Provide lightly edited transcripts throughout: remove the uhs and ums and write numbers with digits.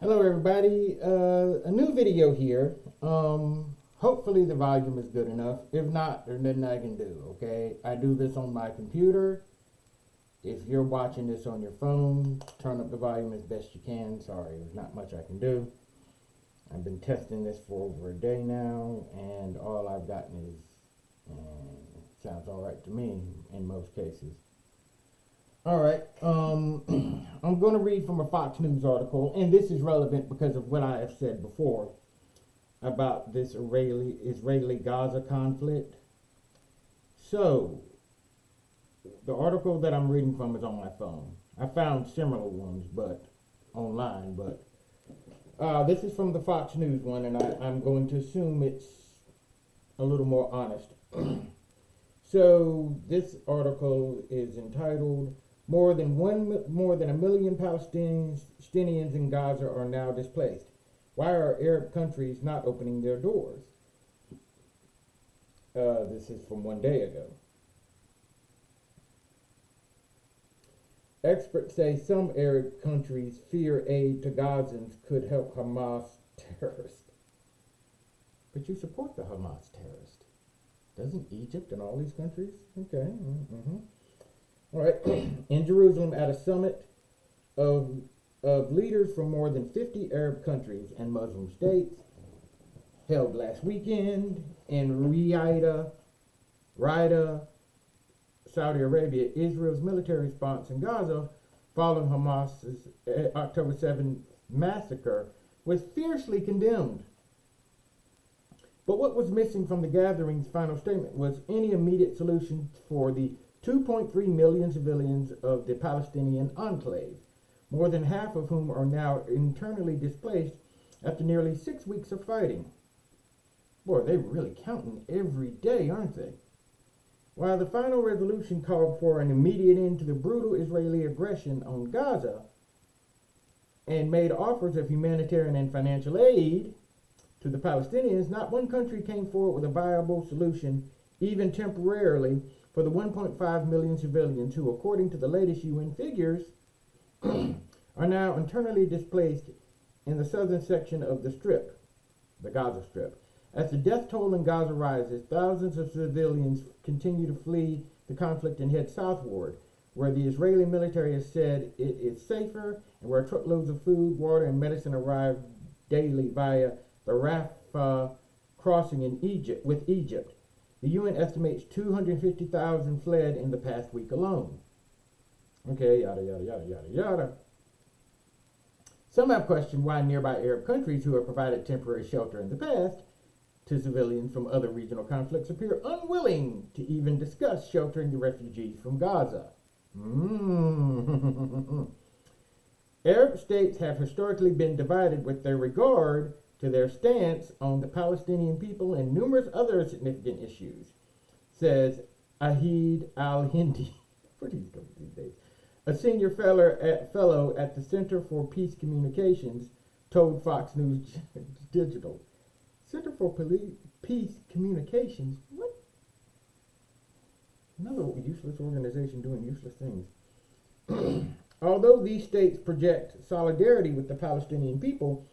Hello everybody, a new video here. Hopefully the volume is good enough. If not, there's nothing I can do, okay? I do this on my computer. If you're watching this on your phone, turn up the volume as best you can. Sorry, there's not much I can do. I've been testing this for over a day now, and all I've gotten is, sounds alright to me in most cases. Alright, I'm going to read from a Fox News article, and this is relevant because of what I have said before about this Israeli-Gaza conflict. So, the article that I'm reading from is on my phone. I found similar ones, but online, but this is from the Fox News one, and I'm going to assume it's a little more honest. So, this article is entitled, More than a million Palestinians in Gaza are now displaced. Why are Arab countries not opening their doors? This is from one day ago. Experts say some Arab countries fear aid to Gazans could help Hamas terrorists. But you support the Hamas terrorists. Doesn't Egypt and all these countries? Okay. All right. In Jerusalem, at a summit of leaders from more than 50 Arab countries and Muslim states, held last weekend in Riyadh, Saudi Arabia, Israel's military response in Gaza following Hamas's October 7th massacre was fiercely condemned. But what was missing from the gathering's final statement was any immediate solution for the 2.3 million civilians of the Palestinian enclave, more than half of whom are now internally displaced after nearly 6 weeks of fighting. Boy, they're really counting every day, aren't they? While the final resolution called for an immediate end to the brutal Israeli aggression on Gaza and made offers of humanitarian and financial aid to the Palestinians, not one country came forward with a viable solution, even temporarily, for the 1.5 million civilians who, according to the latest UN figures, are now internally displaced in the southern section of the Strip, the Gaza Strip. As the death toll in Gaza rises, thousands of civilians continue to flee the conflict and head southward, where the Israeli military has said it is safer and where truckloads of food, water, and medicine arrive daily via the Rafah crossing in Egypt. The UN estimates 250,000 fled in the past week alone. Okay, yada, yada, yada, yada, yada. Some have questioned why nearby Arab countries who have provided temporary shelter in the past to civilians from other regional conflicts appear unwilling to even discuss sheltering the refugees from Gaza. Arab states have historically been divided with their regard to their stance on the Palestinian people and numerous other significant issues, says Ahid al-Hindi, what are these days? A senior fellow at the Center for Peace Communications told Fox News Digital. Center for Peace Communications? What? Another useless organization doing useless things. Although these states project solidarity with the Palestinian people,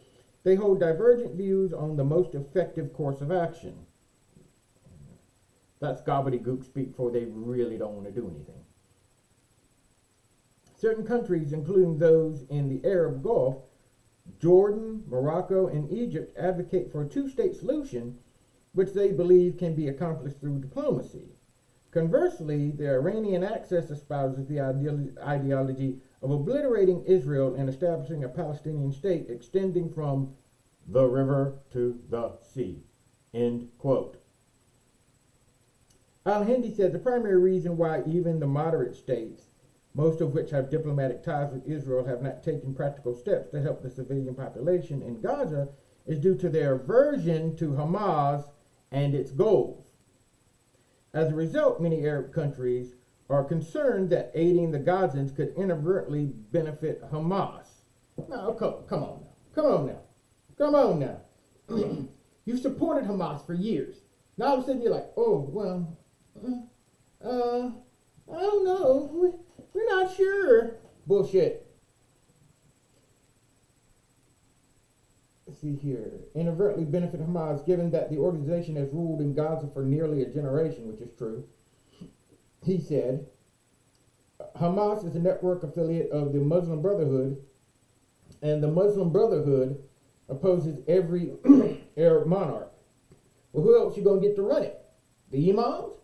they hold divergent views on the most effective course of action. That's gobbledygook speak for they really don't want to do anything. Certain countries, including those in the Arab Gulf, Jordan, Morocco, and Egypt, advocate for a two-state solution, which they believe can be accomplished through diplomacy. Conversely, the Iranian Axis espouses the ideology of obliterating Israel and establishing a Palestinian state extending from the river to the sea. End quote. Al-Hindi said the primary reason why even the moderate states, most of which have diplomatic ties with Israel, have not taken practical steps to help the civilian population in Gaza is due to their aversion to Hamas and its goals. As a result, many Arab countries are concerned that aiding the Gazans could inadvertently benefit Hamas. Now, come on now. You've supported Hamas for years. Now all of a sudden you're like, oh, well, I don't know. We're not sure. Bullshit. let's see here, inadvertently benefit Hamas, given that the organization has ruled in Gaza for nearly a generation, which is true. He said, Hamas is a network affiliate of the Muslim Brotherhood, and the Muslim Brotherhood opposes every Arab monarch. Well, who else you going to get to run it? The imams?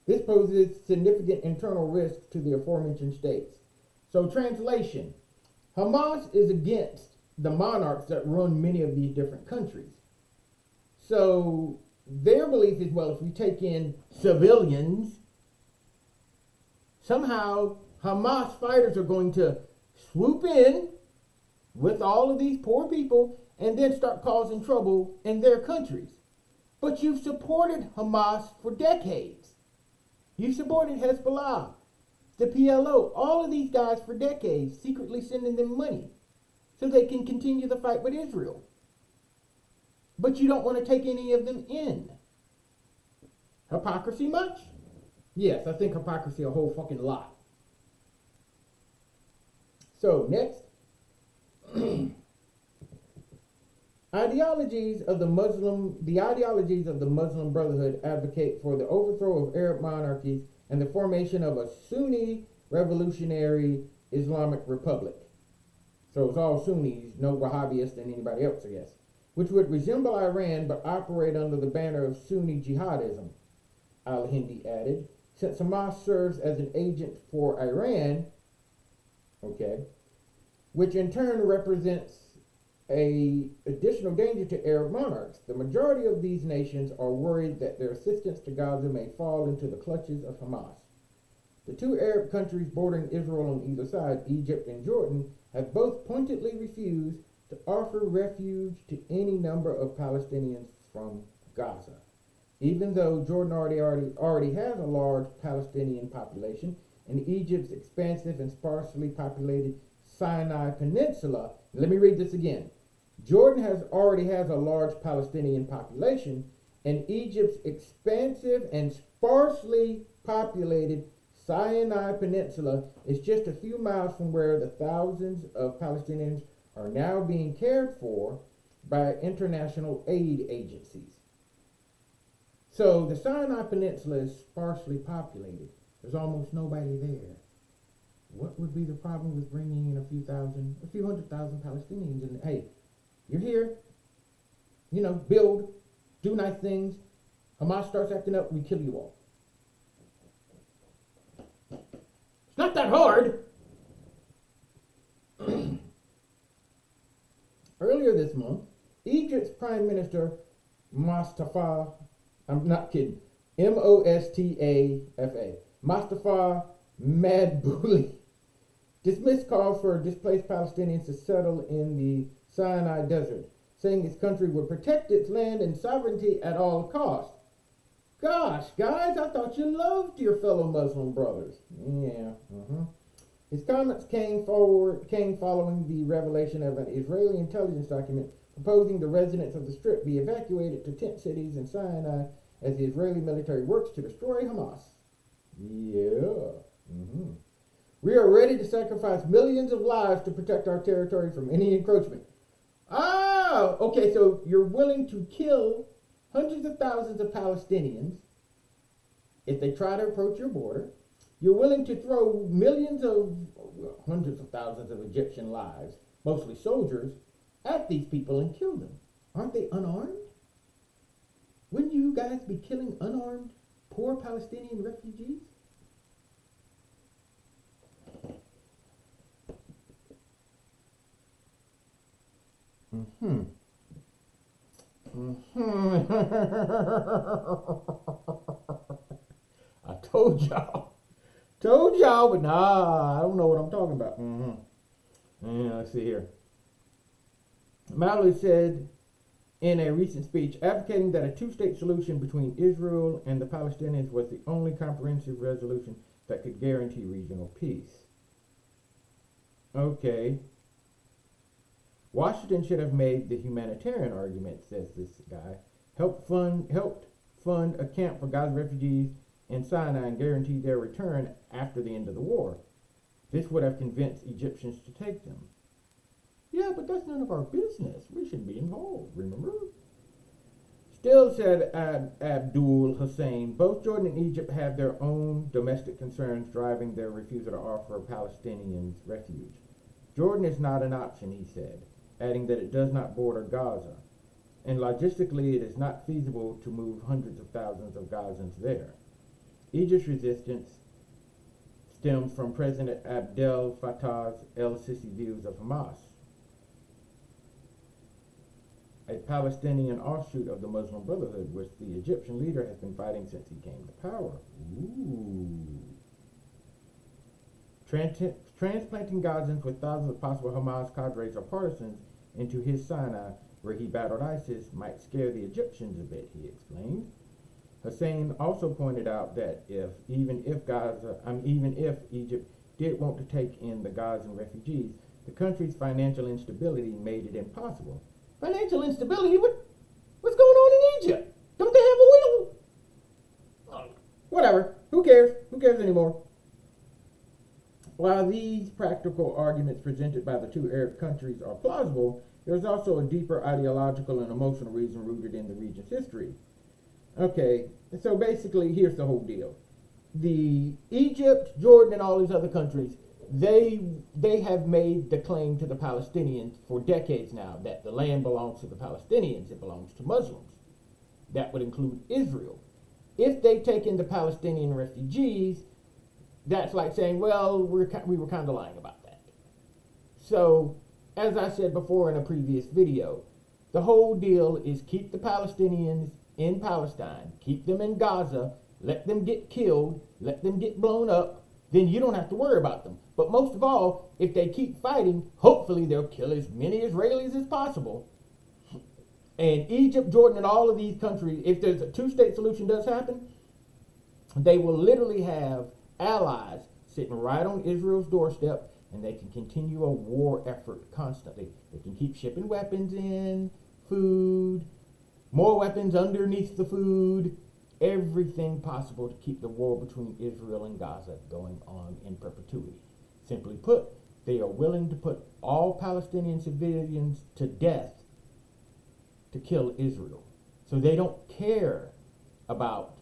This poses significant internal risk to the aforementioned states. So, translation, Hamas is against the monarchs that run many of these different countries. So, their belief is, well, if we take in civilians, somehow Hamas fighters are going to swoop in with all of these poor people and then start causing trouble in their countries. But you've supported Hamas for decades. You've supported Hezbollah, the PLO, all of these guys for decades, secretly sending them money so they can continue the fight with Israel. But you don't want to take any of them in. Hypocrisy much? Yes, I think hypocrisy a whole fucking lot. So, next. The ideologies of the Muslim Brotherhood advocate for the overthrow of Arab monarchies and the formation of a Sunni revolutionary Islamic republic. So it's all Sunnis, no Wahhabists than anybody else, I guess, which would resemble Iran but operate under the banner of Sunni jihadism, al-Hindi added. Since Hamas serves as an agent for Iran, okay, which in turn represents an additional danger to Arab monarchs. The majority of these nations are worried that their assistance to Gaza may fall into the clutches of Hamas. The two Arab countries bordering Israel on either side, Egypt and Jordan, have both pointedly refused to offer refuge to any number of Palestinians from Gaza. Even though Jordan already has a large Palestinian population, and Egypt's expansive and sparsely populated Sinai Peninsula, let me read this again. Jordan already has a large Palestinian population, and Egypt's expansive and sparsely populated Sinai Peninsula is just a few miles from where the thousands of Palestinians are now being cared for by international aid agencies. So the Sinai Peninsula is sparsely populated. There's almost nobody there. What would be the problem with bringing in a few hundred thousand Palestinians in? Hey, you're here, build, do nice things. Hamas starts acting up, we kill you all. It's not that hard. Earlier this month, Egypt's Prime Minister Mustafa, I'm not kidding, Mostafa, Mustafa Madbouli, dismissed calls for displaced Palestinians to settle in the Sinai Desert, saying his country would protect its land and sovereignty at all costs. Gosh, guys, I thought you loved your fellow Muslim brothers. Yeah. His comments came following the revelation of an Israeli intelligence document proposing the residents of the Strip be evacuated to tent cities in Sinai as the Israeli military works to destroy Hamas. Yeah. We are ready to sacrifice millions of lives to protect our territory from any encroachment. Ah, okay, so you're willing to kill hundreds of thousands of Palestinians if they try to approach your border. You're willing to throw hundreds of thousands of Egyptian lives, mostly soldiers, at these people and kill them. Aren't they unarmed? Wouldn't you guys be killing unarmed, poor Palestinian refugees? I told y'all, but nah, I don't know what I'm talking about. Yeah, let's see here. Malley said in a recent speech, advocating that a two-state solution between Israel and the Palestinians was the only comprehensive resolution that could guarantee regional peace. Okay. Washington should have made the humanitarian argument, says this guy. Helped fund a camp for Gaza refugees in Sinai and guaranteed their return after the end of the war. This would have convinced Egyptians to take them. Yeah, but that's none of our business. We shouldn't be involved, remember? Still, said Abdul Hussein, both Jordan and Egypt have their own domestic concerns driving their refusal to offer Palestinians refuge. Jordan is not an option, he said, adding that it does not border Gaza, and logistically it is not feasible to move hundreds of thousands of Gazans there. Egypt's resistance stems from President Abdel Fattah's el-Sisi views of Hamas, a Palestinian offshoot of the Muslim Brotherhood, which the Egyptian leader has been fighting since he came to power. Ooh. Transplanting Gazans with thousands of possible Hamas cadres or partisans into his Sinai, where he battled ISIS, might scare the Egyptians a bit, he explained. Hussein also pointed out that even if Egypt did want to take in the Gazan refugees, the country's financial instability made it impossible. Financial instability? What's going on in Egypt? Don't they have oil? Oh, whatever. Who cares? Who cares anymore? While these practical arguments presented by the two Arab countries are plausible, there's also a deeper ideological and emotional reason rooted in the region's history. Okay, so basically, here's the whole deal. The Egypt, Jordan, and all these other countries, they have made the claim to the Palestinians for decades now that the land belongs to the Palestinians, it belongs to Muslims. That would include Israel. If they take in the Palestinian refugees, that's like saying, well, we were kind of lying about that. So, as I said before in a previous video, the whole deal is keep the Palestinians in Palestine, keep them in Gaza, let them get killed, let them get blown up, then you don't have to worry about them. But most of all, if they keep fighting, hopefully they'll kill as many Israelis as possible. And Egypt, Jordan, and all of these countries, if there's a two-state solution does happen, they will literally have allies sitting right on Israel's doorstep, and they can continue a war effort constantly. They can keep shipping weapons in, food, more weapons underneath the food, everything possible to keep the war between Israel and Gaza going on in perpetuity. Simply put, they are willing to put all Palestinian civilians to death to kill Israel. So they don't care about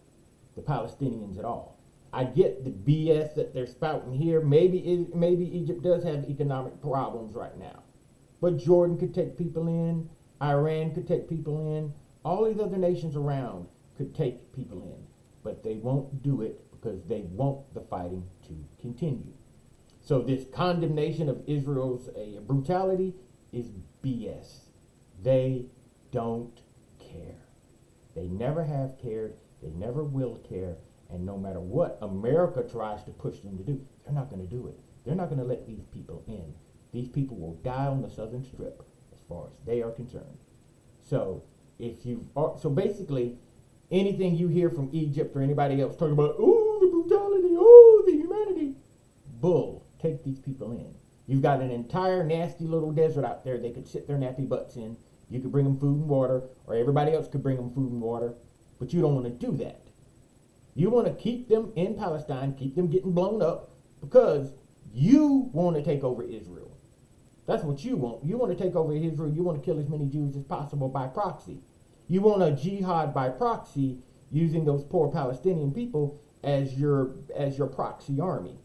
the Palestinians at all. I get the BS that they're spouting here. Maybe Egypt does have economic problems right now. But Jordan could take people in. Iran could take people in. All these other nations around could take people in. But they won't do it because they want the fighting to continue. So this condemnation of Israel's brutality is BS. They don't care. They never have cared. They never will care. And no matter what America tries to push them to do, they're not going to do it. They're not going to let these people in. These people will die on the southern strip as far as they are concerned. So so basically, anything you hear from Egypt or anybody else talking about, oh, the brutality, oh, the humanity, bull, take these people in. You've got an entire nasty little desert out there they could sit their nappy butts in. You could bring them food and water, or everybody else could bring them food and water, but you don't want to do that. You want to keep them in Palestine, keep them getting blown up, because you want to take over Israel. That's what you want. You want to take over Israel. You want to kill as many Jews as possible by proxy. You want a jihad by proxy, using those poor Palestinian people as your proxy army.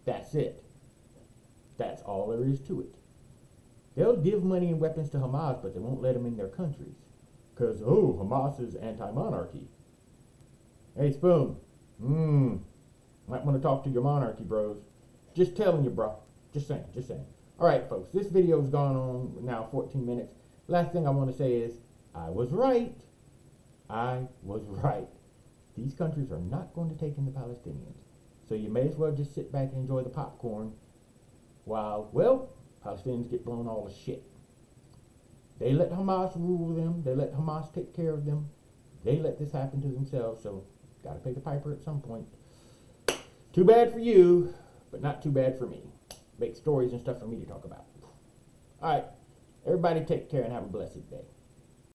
That's it. That's all there is to it. They'll give money and weapons to Hamas, but they won't let them in their countries. Because, Hamas is anti-monarchy. Hey, Spoon. Might want to talk to your monarchy bros. Just telling you, bro. Just saying. All right, folks. This video's gone on now 14 minutes. Last thing I want to say is, I was right. These countries are not going to take in the Palestinians. So you may as well just sit back and enjoy the popcorn while, Palestinians get blown all to shit. They let Hamas rule them. They let Hamas take care of them. They let this happen to themselves, so got to pay the piper at some point. Too bad for you, but not too bad for me. Make stories and stuff for me to talk about. All right, everybody take care and have a blessed day.